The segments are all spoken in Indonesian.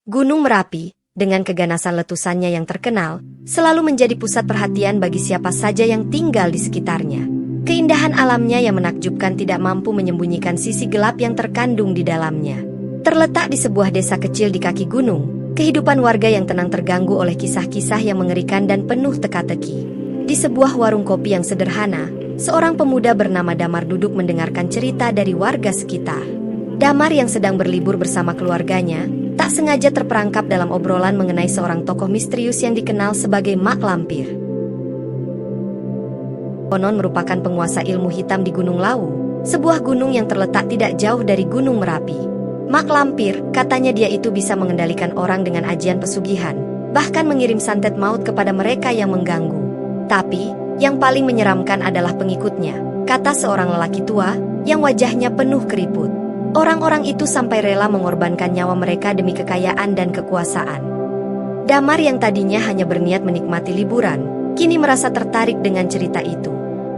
Gunung Merapi, dengan keganasan letusannya yang terkenal, selalu menjadi pusat perhatian bagi siapa saja yang tinggal di sekitarnya. Keindahan alamnya yang menakjubkan tidak mampu menyembunyikan sisi gelap yang terkandung di dalamnya. Terletak di sebuah desa kecil di kaki gunung, kehidupan warga yang tenang terganggu oleh kisah-kisah yang mengerikan dan penuh teka-teki. Di sebuah warung kopi yang sederhana, seorang pemuda bernama Damar duduk mendengarkan cerita dari warga sekitar. Damar yang sedang berlibur bersama keluarganya, tak sengaja terperangkap dalam obrolan mengenai seorang tokoh misterius yang dikenal sebagai Mak Lampir. Konon merupakan penguasa ilmu hitam di Gunung Lawu, sebuah gunung yang terletak tidak jauh dari Gunung Merapi. Mak Lampir, katanya dia itu bisa mengendalikan orang dengan ajian pesugihan, bahkan mengirim santet maut kepada mereka yang mengganggu. Tapi, yang paling menyeramkan adalah pengikutnya, kata seorang lelaki tua, yang wajahnya penuh keriput. Orang-orang itu sampai rela mengorbankan nyawa mereka demi kekayaan dan kekuasaan. Damar yang tadinya hanya berniat menikmati liburan, kini merasa tertarik dengan cerita itu.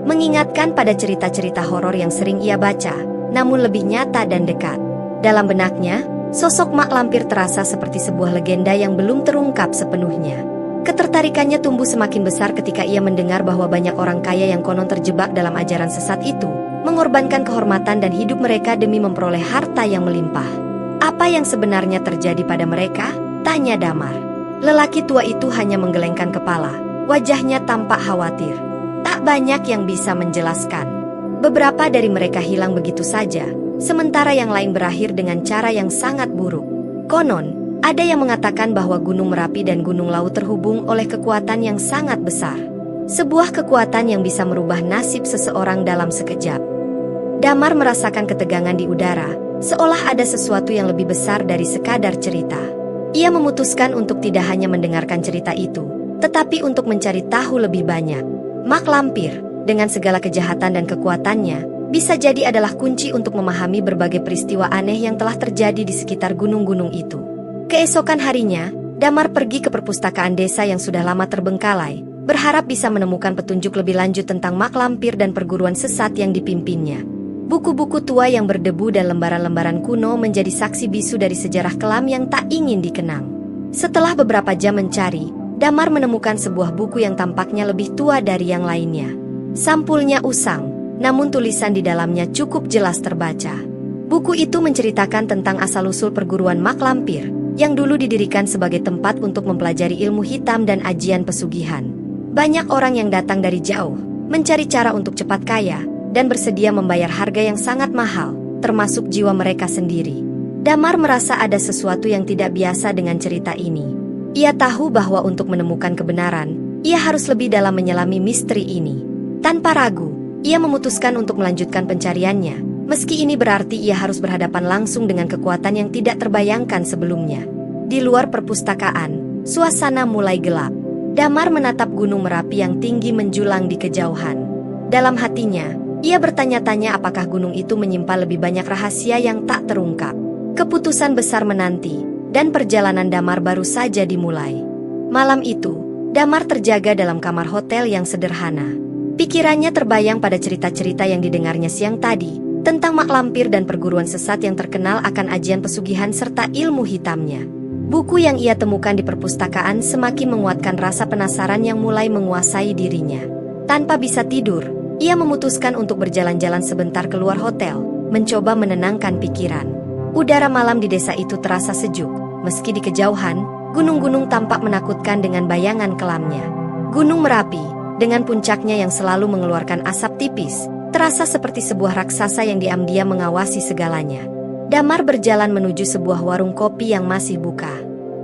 Mengingatkan pada cerita-cerita horor yang sering ia baca, namun lebih nyata dan dekat. Dalam benaknya, sosok Mak Lampir terasa seperti sebuah legenda yang belum terungkap sepenuhnya. Ketertarikannya tumbuh semakin besar ketika ia mendengar bahwa banyak orang kaya yang konon terjebak dalam ajaran sesat itu, mengorbankan kehormatan dan hidup mereka demi memperoleh harta yang melimpah. Apa yang sebenarnya terjadi pada mereka? Tanya Damar. Lelaki tua itu hanya menggelengkan kepala, wajahnya tampak khawatir. Tak banyak yang bisa menjelaskan. Beberapa dari mereka hilang begitu saja, sementara yang lain berakhir dengan cara yang sangat buruk. Konon, ada yang mengatakan bahwa Gunung Merapi dan Gunung Lawu terhubung oleh kekuatan yang sangat besar. Sebuah kekuatan yang bisa merubah nasib seseorang dalam sekejap. Damar merasakan ketegangan di udara, seolah ada sesuatu yang lebih besar dari sekadar cerita. Ia memutuskan untuk tidak hanya mendengarkan cerita itu, tetapi untuk mencari tahu lebih banyak. Mak Lampir, dengan segala kejahatan dan kekuatannya, bisa jadi adalah kunci untuk memahami berbagai peristiwa aneh yang telah terjadi di sekitar gunung-gunung itu. Keesokan harinya, Damar pergi ke perpustakaan desa yang sudah lama terbengkalai, berharap bisa menemukan petunjuk lebih lanjut tentang Mak Lampir dan perguruan sesat yang dipimpinnya. Buku-buku tua yang berdebu dan lembaran-lembaran kuno menjadi saksi bisu dari sejarah kelam yang tak ingin dikenang. Setelah beberapa jam mencari, Damar menemukan sebuah buku yang tampaknya lebih tua dari yang lainnya. Sampulnya usang, namun tulisan di dalamnya cukup jelas terbaca. Buku itu menceritakan tentang asal-usul perguruan Mak Lampir, yang dulu didirikan sebagai tempat untuk mempelajari ilmu hitam dan ajian pesugihan. Banyak orang yang datang dari jauh, mencari cara untuk cepat kaya, dan bersedia membayar harga yang sangat mahal, termasuk jiwa mereka sendiri. Damar merasa ada sesuatu yang tidak biasa dengan cerita ini. Ia tahu bahwa untuk menemukan kebenaran, ia harus lebih dalam menyelami misteri ini. Tanpa ragu, ia memutuskan untuk melanjutkan pencariannya, meski ini berarti ia harus berhadapan langsung dengan kekuatan yang tidak terbayangkan sebelumnya. Di luar perpustakaan, suasana mulai gelap. Damar menatap Gunung Merapi yang tinggi menjulang di kejauhan. Dalam hatinya, ia bertanya-tanya apakah gunung itu menyimpan lebih banyak rahasia yang tak terungkap. Keputusan besar menanti, dan perjalanan Damar baru saja dimulai. Malam itu, Damar terjaga dalam kamar hotel yang sederhana. Pikirannya terbayang pada cerita-cerita yang didengarnya siang tadi, tentang Mak Lampir dan perguruan sesat yang terkenal akan ajian pesugihan serta ilmu hitamnya. Buku yang ia temukan di perpustakaan semakin menguatkan rasa penasaran yang mulai menguasai dirinya. Tanpa bisa tidur, ia memutuskan untuk berjalan-jalan sebentar keluar hotel, mencoba menenangkan pikiran. Udara malam di desa itu terasa sejuk, meski di kejauhan, gunung-gunung tampak menakutkan dengan bayangan kelamnya. Gunung Merapi, dengan puncaknya yang selalu mengeluarkan asap tipis, terasa seperti sebuah raksasa yang diam-diam mengawasi segalanya. Damar berjalan menuju sebuah warung kopi yang masih buka.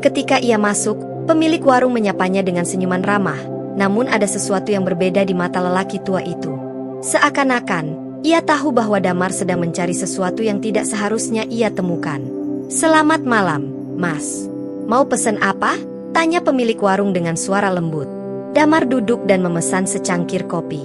Ketika ia masuk, pemilik warung menyapanya dengan senyuman ramah, namun ada sesuatu yang berbeda di mata lelaki tua itu. Seakan-akan, ia tahu bahwa Damar sedang mencari sesuatu yang tidak seharusnya ia temukan. "Selamat malam, Mas. Mau pesen apa?" tanya pemilik warung dengan suara lembut. Damar duduk dan memesan secangkir kopi.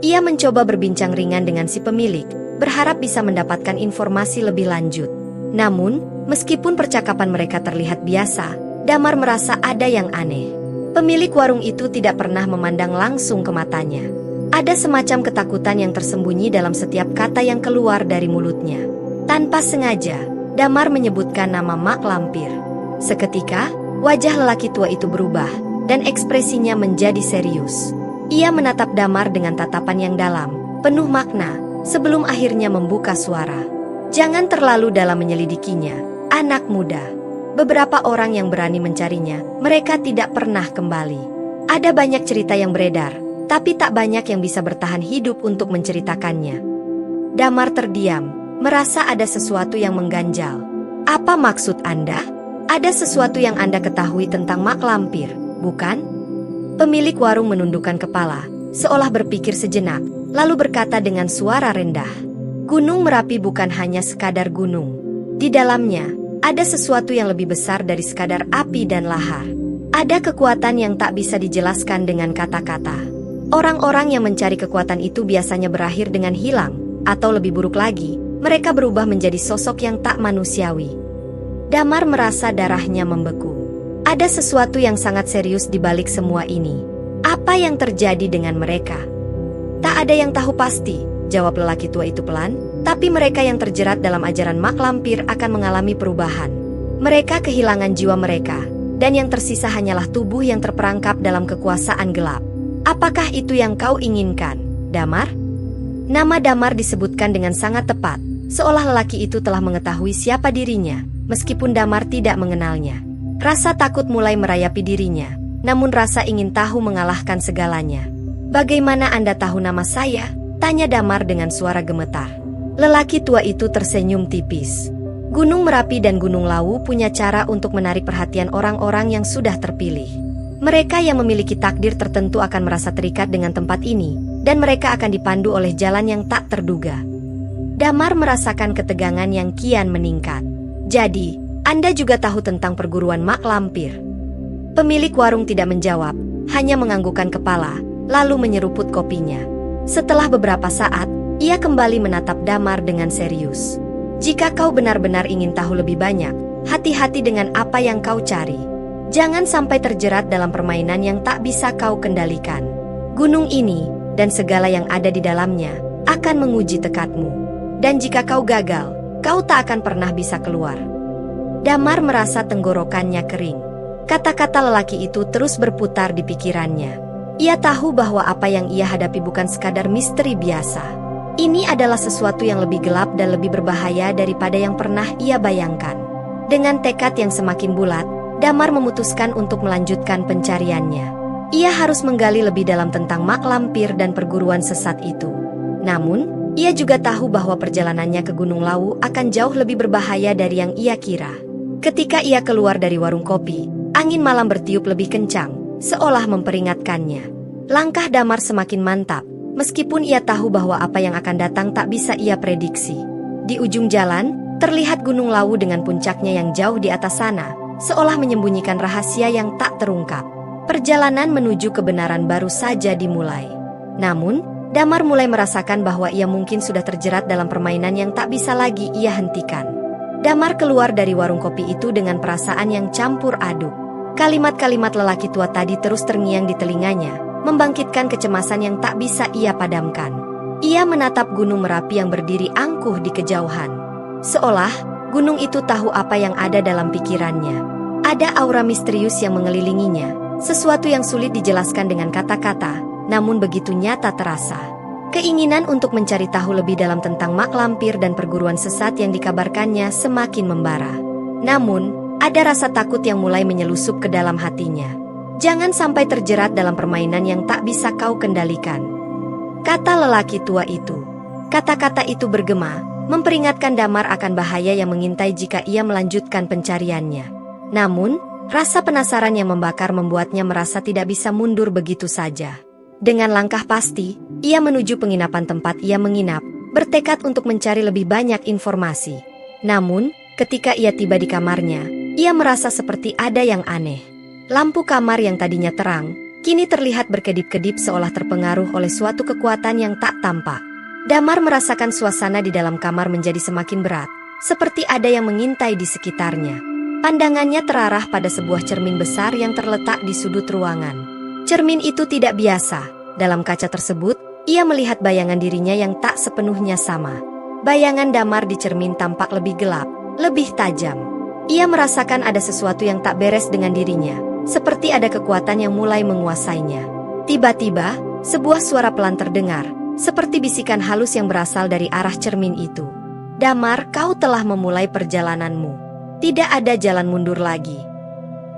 Ia mencoba berbincang ringan dengan si pemilik, berharap bisa mendapatkan informasi lebih lanjut. Namun, meskipun percakapan mereka terlihat biasa, Damar merasa ada yang aneh. Pemilik warung itu tidak pernah memandang langsung ke matanya. Ada semacam ketakutan yang tersembunyi dalam setiap kata yang keluar dari mulutnya. Tanpa sengaja, Damar menyebutkan nama Mak Lampir. Seketika, wajah lelaki tua itu berubah, dan ekspresinya menjadi serius. Ia menatap Damar dengan tatapan yang dalam, penuh makna, sebelum akhirnya membuka suara. Jangan terlalu dalam menyelidikinya, anak muda. Beberapa orang yang berani mencarinya, mereka tidak pernah kembali. Ada banyak cerita yang beredar, tapi tak banyak yang bisa bertahan hidup untuk menceritakannya. Damar terdiam, merasa ada sesuatu yang mengganjal. Apa maksud Anda? Ada sesuatu yang Anda ketahui tentang mak lampir, bukan? Pemilik warung menundukkan kepala, seolah berpikir sejenak, lalu berkata dengan suara rendah. Gunung Merapi bukan hanya sekadar gunung. Di dalamnya, ada sesuatu yang lebih besar dari sekadar api dan lahar. Ada kekuatan yang tak bisa dijelaskan dengan kata-kata. Orang-orang yang mencari kekuatan itu biasanya berakhir dengan hilang, atau lebih buruk lagi, mereka berubah menjadi sosok yang tak manusiawi. Damar merasa darahnya membeku. Ada sesuatu yang sangat serius di balik semua ini. Apa yang terjadi dengan mereka? Tak ada yang tahu pasti, jawab lelaki tua itu pelan, tapi mereka yang terjerat dalam ajaran mak lampir akan mengalami perubahan. Mereka kehilangan jiwa mereka, dan yang tersisa hanyalah tubuh yang terperangkap dalam kekuasaan gelap. Apakah itu yang kau inginkan, Damar? Nama Damar disebutkan dengan sangat tepat, seolah lelaki itu telah mengetahui siapa dirinya, meskipun Damar tidak mengenalnya. Rasa takut mulai merayapi dirinya, namun rasa ingin tahu mengalahkan segalanya. Bagaimana Anda tahu nama saya? Tanya Damar dengan suara gemetar. Lelaki tua itu tersenyum tipis. Gunung Merapi dan Gunung Lawu punya cara untuk menarik perhatian orang-orang yang sudah terpilih. Mereka yang memiliki takdir tertentu akan merasa terikat dengan tempat ini, dan mereka akan dipandu oleh jalan yang tak terduga. Damar merasakan ketegangan yang kian meningkat. Jadi, Anda juga tahu tentang perguruan mak lampir? Pemilik warung tidak menjawab, hanya menganggukkan kepala, lalu menyeruput kopinya. Setelah beberapa saat, ia kembali menatap Damar dengan serius. Jika kau benar-benar ingin tahu lebih banyak, hati-hati dengan apa yang kau cari. Jangan sampai terjerat dalam permainan yang tak bisa kau kendalikan. Gunung ini, dan segala yang ada di dalamnya, akan menguji tekadmu. Dan jika kau gagal, kau tak akan pernah bisa keluar. Damar merasa tenggorokannya kering. Kata-kata lelaki itu terus berputar di pikirannya. Ia tahu bahwa apa yang ia hadapi bukan sekadar misteri biasa. Ini adalah sesuatu yang lebih gelap dan lebih berbahaya daripada yang pernah ia bayangkan. Dengan tekad yang semakin bulat, Damar memutuskan untuk melanjutkan pencariannya. Ia harus menggali lebih dalam tentang mak lampir dan perguruan sesat itu. Namun, ia juga tahu bahwa perjalanannya ke Gunung Lawu akan jauh lebih berbahaya dari yang ia kira. Ketika ia keluar dari warung kopi, angin malam bertiup lebih kencang, seolah memperingatkannya. Langkah Damar semakin mantap, meskipun ia tahu bahwa apa yang akan datang tak bisa ia prediksi. Di ujung jalan, terlihat Gunung Lawu dengan puncaknya yang jauh di atas sana, seolah menyembunyikan rahasia yang tak terungkap. Perjalanan menuju kebenaran baru saja dimulai. Namun, Damar mulai merasakan bahwa ia mungkin sudah terjerat dalam permainan yang tak bisa lagi ia hentikan. Damar keluar dari warung kopi itu dengan perasaan yang campur aduk. Kalimat-kalimat lelaki tua tadi terus terngiang di telinganya, membangkitkan kecemasan yang tak bisa ia padamkan. Ia menatap Gunung Merapi yang berdiri angkuh di kejauhan. Seolah gunung itu tahu apa yang ada dalam pikirannya. Ada aura misterius yang mengelilinginya, sesuatu yang sulit dijelaskan dengan kata-kata, namun begitu nyata terasa. Keinginan untuk mencari tahu lebih dalam tentang mak lampir dan perguruan sesat yang dikabarkannya semakin membara. Namun, ada rasa takut yang mulai menyelusup ke dalam hatinya. Jangan sampai terjerat dalam permainan yang tak bisa kau kendalikan, kata lelaki tua itu. Kata-kata itu bergema, memperingatkan Damar akan bahaya yang mengintai jika ia melanjutkan pencariannya. Namun, rasa penasaran yang membakar membuatnya merasa tidak bisa mundur begitu saja. Dengan langkah pasti, ia menuju penginapan tempat ia menginap, bertekad untuk mencari lebih banyak informasi. Namun, ketika ia tiba di kamarnya, ia merasa seperti ada yang aneh. Lampu kamar yang tadinya terang, kini terlihat berkedip-kedip seolah terpengaruh oleh suatu kekuatan yang tak tampak. Damar merasakan suasana di dalam kamar menjadi semakin berat, seperti ada yang mengintai di sekitarnya. Pandangannya terarah pada sebuah cermin besar yang terletak di sudut ruangan. Cermin itu tidak biasa. Dalam kaca tersebut, ia melihat bayangan dirinya yang tak sepenuhnya sama. Bayangan Damar di cermin tampak lebih gelap, lebih tajam. Ia merasakan ada sesuatu yang tak beres dengan dirinya, seperti ada kekuatan yang mulai menguasainya. Tiba-tiba, sebuah suara pelan terdengar, seperti bisikan halus yang berasal dari arah cermin itu. Damar, kau telah memulai perjalananmu. Tidak ada jalan mundur lagi.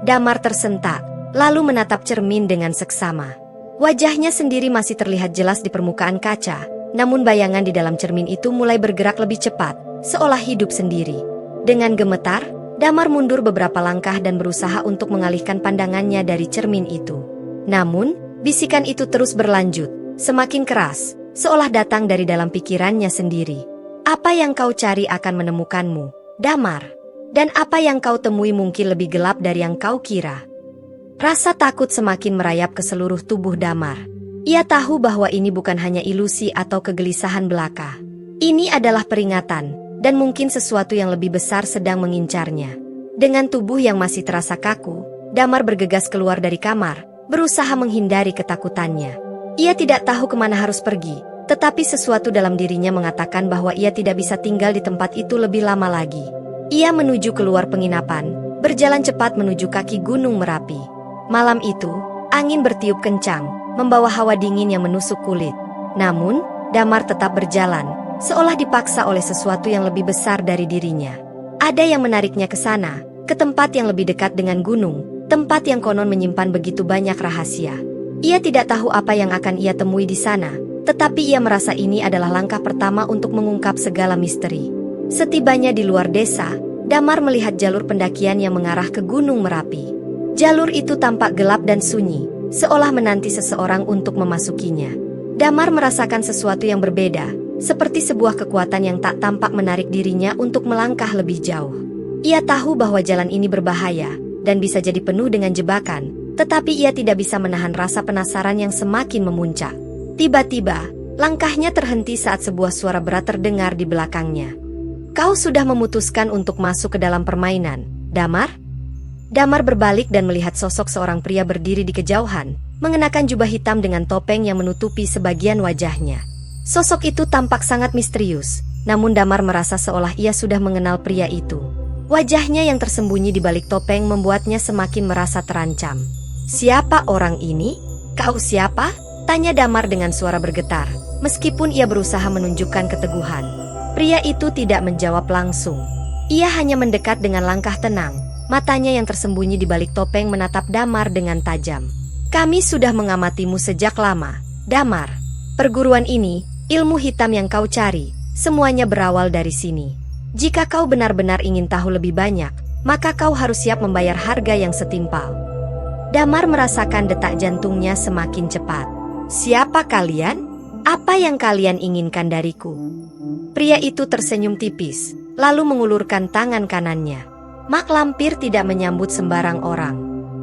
Damar tersentak, lalu menatap cermin dengan seksama. Wajahnya sendiri masih terlihat jelas di permukaan kaca, namun bayangan di dalam cermin itu mulai bergerak lebih cepat, seolah hidup sendiri. Dengan gemetar, Damar mundur beberapa langkah dan berusaha untuk mengalihkan pandangannya dari cermin itu. Namun, bisikan itu terus berlanjut, semakin keras, seolah datang dari dalam pikirannya sendiri. Apa yang kau cari akan menemukanmu, Damar. Dan apa yang kau temui mungkin lebih gelap dari yang kau kira. Rasa takut semakin merayap ke seluruh tubuh Damar. Ia tahu bahwa ini bukan hanya ilusi atau kegelisahan belaka. Ini adalah peringatan, dan mungkin sesuatu yang lebih besar sedang mengincarnya. Dengan tubuh yang masih terasa kaku, Damar bergegas keluar dari kamar, berusaha menghindari ketakutannya. Ia tidak tahu kemana harus pergi, tetapi sesuatu dalam dirinya mengatakan bahwa ia tidak bisa tinggal di tempat itu lebih lama lagi. Ia menuju keluar penginapan, berjalan cepat menuju kaki Gunung Merapi. Malam itu, angin bertiup kencang, membawa hawa dingin yang menusuk kulit. Namun, Damar tetap berjalan, seolah dipaksa oleh sesuatu yang lebih besar dari dirinya. Ada yang menariknya ke sana, ke tempat yang lebih dekat dengan gunung, tempat yang konon menyimpan begitu banyak rahasia. Ia tidak tahu apa yang akan ia temui di sana, tetapi ia merasa ini adalah langkah pertama untuk mengungkap segala misteri. Setibanya di luar desa, Damar melihat jalur pendakian yang mengarah ke Gunung Merapi. Jalur itu tampak gelap dan sunyi, seolah menanti seseorang untuk memasukinya. Damar merasakan sesuatu yang berbeda, seperti sebuah kekuatan yang tak tampak menarik dirinya untuk melangkah lebih jauh. Ia tahu bahwa jalan ini berbahaya, dan bisa jadi penuh dengan jebakan, tetapi ia tidak bisa menahan rasa penasaran yang semakin memuncak. Tiba-tiba, langkahnya terhenti saat sebuah suara berat terdengar di belakangnya. Kau sudah memutuskan untuk masuk ke dalam permainan, Damar? Damar berbalik dan melihat sosok seorang pria berdiri di kejauhan, mengenakan jubah hitam dengan topeng yang menutupi sebagian wajahnya. Sosok itu tampak sangat misterius, namun Damar merasa seolah ia sudah mengenal pria itu. Wajahnya yang tersembunyi di balik topeng membuatnya semakin merasa terancam. Siapa orang ini? Kau siapa? Tanya Damar dengan suara bergetar, meskipun ia berusaha menunjukkan keteguhan. Pria itu tidak menjawab langsung. Ia hanya mendekat dengan langkah tenang, matanya yang tersembunyi di balik topeng menatap Damar dengan tajam. Kami sudah mengamatimu sejak lama, Damar. Perguruan ini, ilmu hitam yang kau cari, semuanya berawal dari sini. Jika kau benar-benar ingin tahu lebih banyak, maka kau harus siap membayar harga yang setimpal. Damar merasakan detak jantungnya semakin cepat. Siapa kalian? Apa yang kalian inginkan dariku? Pria itu tersenyum tipis, lalu mengulurkan tangan kanannya. Mak Lampir tidak menyambut sembarang orang.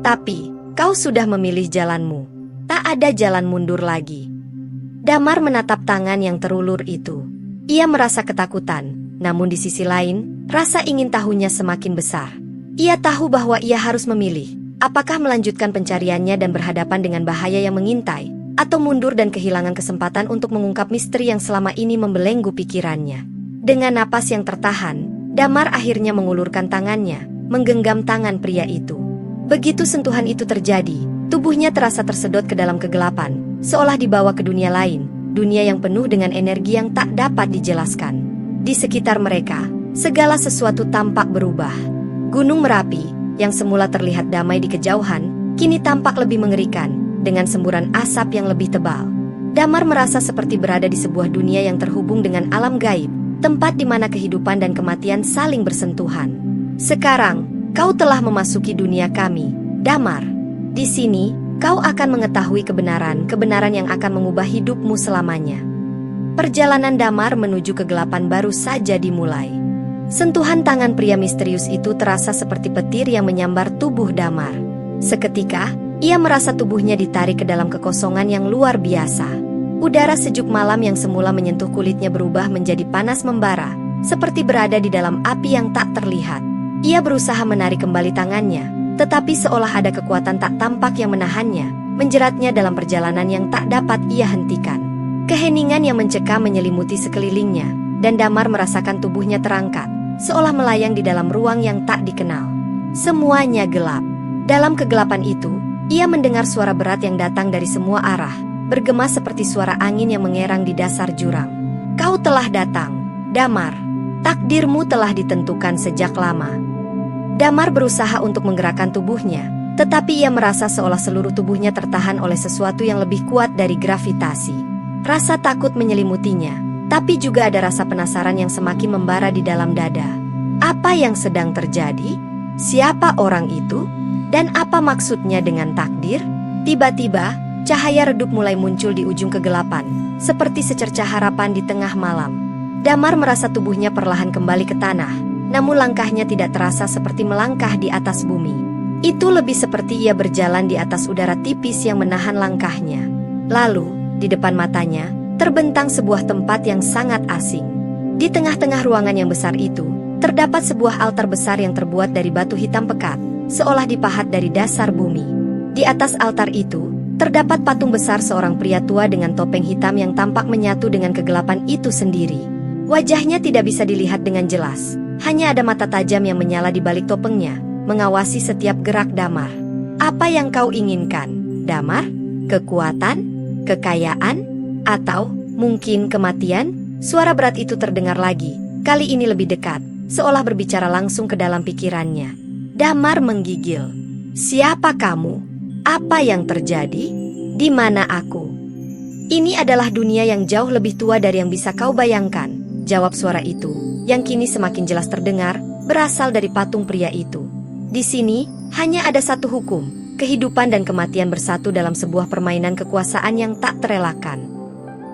Tapi, kau sudah memilih jalanmu. Tak ada jalan mundur lagi. Damar menatap tangan yang terulur itu. Ia merasa ketakutan, namun di sisi lain, rasa ingin tahunya semakin besar. Ia tahu bahwa ia harus memilih, apakah melanjutkan pencariannya dan berhadapan dengan bahaya yang mengintai, atau mundur dan kehilangan kesempatan untuk mengungkap misteri yang selama ini membelenggu pikirannya. Dengan napas yang tertahan, Damar akhirnya mengulurkan tangannya, menggenggam tangan pria itu. Begitu sentuhan itu terjadi, tubuhnya terasa tersedot ke dalam kegelapan, seolah dibawa ke dunia lain, dunia yang penuh dengan energi yang tak dapat dijelaskan. Di sekitar mereka, segala sesuatu tampak berubah. Gunung Merapi, yang semula terlihat damai di kejauhan, kini tampak lebih mengerikan, dengan semburan asap yang lebih tebal. Damar merasa seperti berada di sebuah dunia yang terhubung dengan alam gaib, tempat di mana kehidupan dan kematian saling bersentuhan. Sekarang, kau telah memasuki dunia kami, Damar. Di sini, kau akan mengetahui kebenaran yang akan mengubah hidupmu selamanya. Perjalanan Damar menuju kegelapan baru saja dimulai. Sentuhan tangan pria misterius itu terasa seperti petir yang menyambar tubuh Damar. Seketika, ia merasa tubuhnya ditarik ke dalam kekosongan yang luar biasa. Udara sejuk malam yang semula menyentuh kulitnya berubah menjadi panas membara, seperti berada di dalam api yang tak terlihat. Ia berusaha menarik kembali tangannya, tetapi seolah ada kekuatan tak tampak yang menahannya, menjeratnya dalam perjalanan yang tak dapat ia hentikan. Keheningan yang mencekam menyelimuti sekelilingnya, dan Damar merasakan tubuhnya terangkat, seolah melayang di dalam ruang yang tak dikenal. Semuanya gelap. Dalam kegelapan itu, ia mendengar suara berat yang datang dari semua arah, bergema seperti suara angin yang mengerang di dasar jurang. Kau telah datang, Damar. Takdirmu telah ditentukan sejak lama. Damar berusaha untuk menggerakkan tubuhnya, tetapi ia merasa seolah seluruh tubuhnya tertahan oleh sesuatu yang lebih kuat dari gravitasi. Rasa takut menyelimutinya, tapi juga ada rasa penasaran yang semakin membara di dalam dada. Apa yang sedang terjadi? Siapa orang itu? Dan apa maksudnya dengan takdir? Tiba-tiba, cahaya redup mulai muncul di ujung kegelapan, seperti secercah harapan di tengah malam. Damar merasa tubuhnya perlahan kembali ke tanah, namun langkahnya tidak terasa seperti melangkah di atas bumi. Itu lebih seperti ia berjalan di atas udara tipis yang menahan langkahnya. Lalu, di depan matanya, terbentang sebuah tempat yang sangat asing. Di tengah-tengah ruangan yang besar itu, terdapat sebuah altar besar yang terbuat dari batu hitam pekat, seolah dipahat dari dasar bumi. Di atas altar itu, terdapat patung besar seorang pria tua dengan topeng hitam yang tampak menyatu dengan kegelapan itu sendiri. Wajahnya tidak bisa dilihat dengan jelas, hanya ada mata tajam yang menyala di balik topengnya, mengawasi setiap gerak Damar. Apa yang kau inginkan, Damar? Kekuatan? Kekayaan? Atau mungkin kematian? Suara berat itu terdengar lagi, kali ini lebih dekat, seolah berbicara langsung ke dalam pikirannya. Damar menggigil. Siapa kamu? Apa yang terjadi? Di mana aku? Ini adalah dunia yang jauh lebih tua dari yang bisa kau bayangkan, jawab suara itu, yang kini semakin jelas terdengar, berasal dari patung pria itu. Di sini, hanya ada satu hukum, kehidupan dan kematian bersatu dalam sebuah permainan kekuasaan yang tak terelakkan.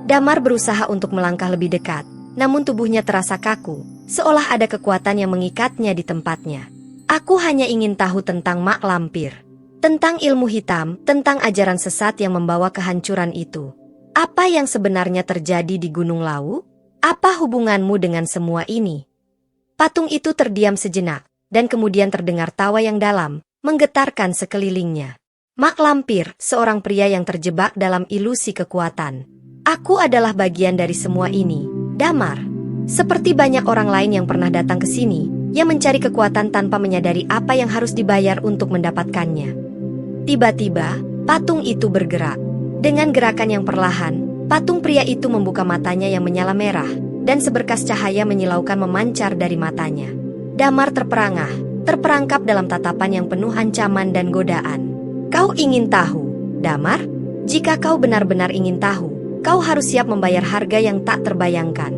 Damar berusaha untuk melangkah lebih dekat, namun tubuhnya terasa kaku, seolah ada kekuatan yang mengikatnya di tempatnya. Aku hanya ingin tahu tentang Mak Lampir, tentang ilmu hitam, tentang ajaran sesat yang membawa kehancuran itu. Apa yang sebenarnya terjadi di Gunung Lawu? Apa hubunganmu dengan semua ini? Patung itu terdiam sejenak, dan kemudian terdengar tawa yang dalam, menggetarkan sekelilingnya. Mak Lampir, seorang pria yang terjebak dalam ilusi kekuatan. Aku adalah bagian dari semua ini, Damar. Seperti banyak orang lain yang pernah datang ke sini, yang mencari kekuatan tanpa menyadari apa yang harus dibayar untuk mendapatkannya. Tiba-tiba, patung itu bergerak. Dengan gerakan yang perlahan, patung pria itu membuka matanya yang menyala merah, dan seberkas cahaya menyilaukan memancar dari matanya. Damar terperangah, terperangkap dalam tatapan yang penuh ancaman dan godaan. Kau ingin tahu, Damar? Jika kau benar-benar ingin tahu, kau harus siap membayar harga yang tak terbayangkan.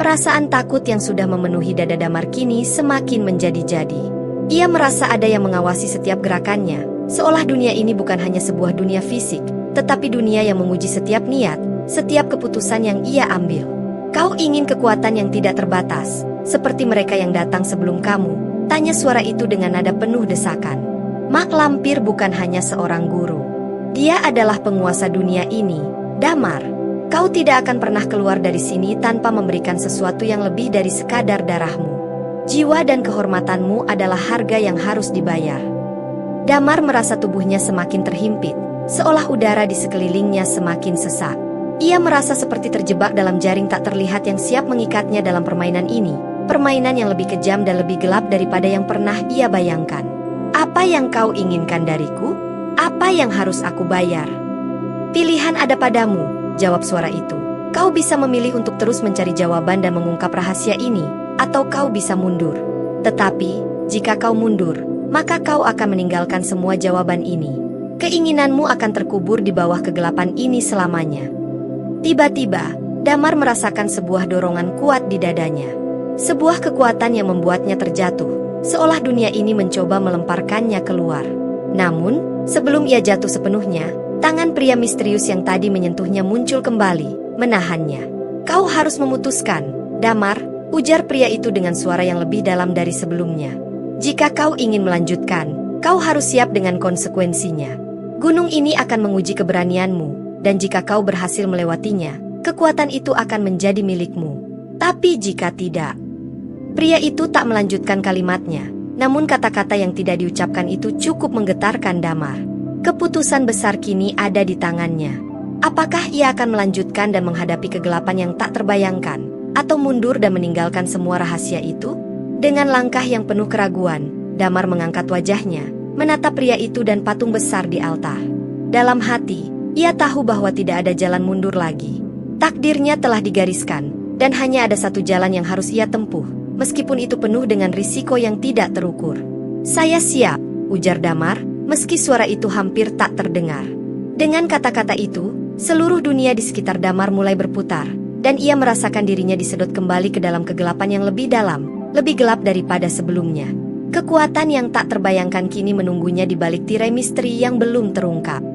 Perasaan takut yang sudah memenuhi dada Damar kini semakin menjadi-jadi. Ia merasa ada yang mengawasi setiap gerakannya, seolah dunia ini bukan hanya sebuah dunia fisik, tetapi dunia yang menguji setiap niat, setiap keputusan yang ia ambil. Kau ingin kekuatan yang tidak terbatas, seperti mereka yang datang sebelum kamu, tanya suara itu dengan nada penuh desakan. Mak Lampir bukan hanya seorang guru. Dia adalah penguasa dunia ini. Damar, kau tidak akan pernah keluar dari sini tanpa memberikan sesuatu yang lebih dari sekadar darahmu. Jiwa dan kehormatanmu adalah harga yang harus dibayar. Damar merasa tubuhnya semakin terhimpit, seolah udara di sekelilingnya semakin sesak. Ia merasa seperti terjebak dalam jaring tak terlihat yang siap mengikatnya dalam permainan ini, permainan yang lebih kejam dan lebih gelap daripada yang pernah ia bayangkan. Apa yang kau inginkan dariku? Apa yang harus aku bayar? Pilihan ada padamu, jawab suara itu. Kau bisa memilih untuk terus mencari jawaban dan mengungkap rahasia ini, atau kau bisa mundur. Tetapi, jika kau mundur, maka kau akan meninggalkan semua jawaban ini. Keinginanmu akan terkubur di bawah kegelapan ini selamanya. Tiba-tiba, Damar merasakan sebuah dorongan kuat di dadanya. Sebuah kekuatan yang membuatnya terjatuh, seolah dunia ini mencoba melemparkannya keluar. Namun, sebelum ia jatuh sepenuhnya, tangan pria misterius yang tadi menyentuhnya muncul kembali, menahannya. Kau harus memutuskan, Damar, ujar pria itu dengan suara yang lebih dalam dari sebelumnya. Jika kau ingin melanjutkan, kau harus siap dengan konsekuensinya. Gunung ini akan menguji keberanianmu, dan jika kau berhasil melewatinya, kekuatan itu akan menjadi milikmu. Tapi jika tidak, pria itu tak melanjutkan kalimatnya, namun kata-kata yang tidak diucapkan itu cukup menggetarkan Damar. Keputusan besar kini ada di tangannya. Apakah ia akan melanjutkan dan menghadapi kegelapan yang tak terbayangkan, atau mundur dan meninggalkan semua rahasia itu? Dengan langkah yang penuh keraguan, Damar mengangkat wajahnya, menatap pria itu dan patung besar di altar. Dalam hati, ia tahu bahwa tidak ada jalan mundur lagi. Takdirnya telah digariskan, dan hanya ada satu jalan yang harus ia tempuh, meskipun itu penuh dengan risiko yang tidak terukur. "Saya siap," ujar Damar, meski suara itu hampir tak terdengar. Dengan kata-kata itu, seluruh dunia di sekitar Damar mulai berputar, dan ia merasakan dirinya disedot kembali ke dalam kegelapan yang lebih dalam, lebih gelap daripada sebelumnya. Kekuatan yang tak terbayangkan kini menunggunya di balik tirai misteri yang belum terungkap.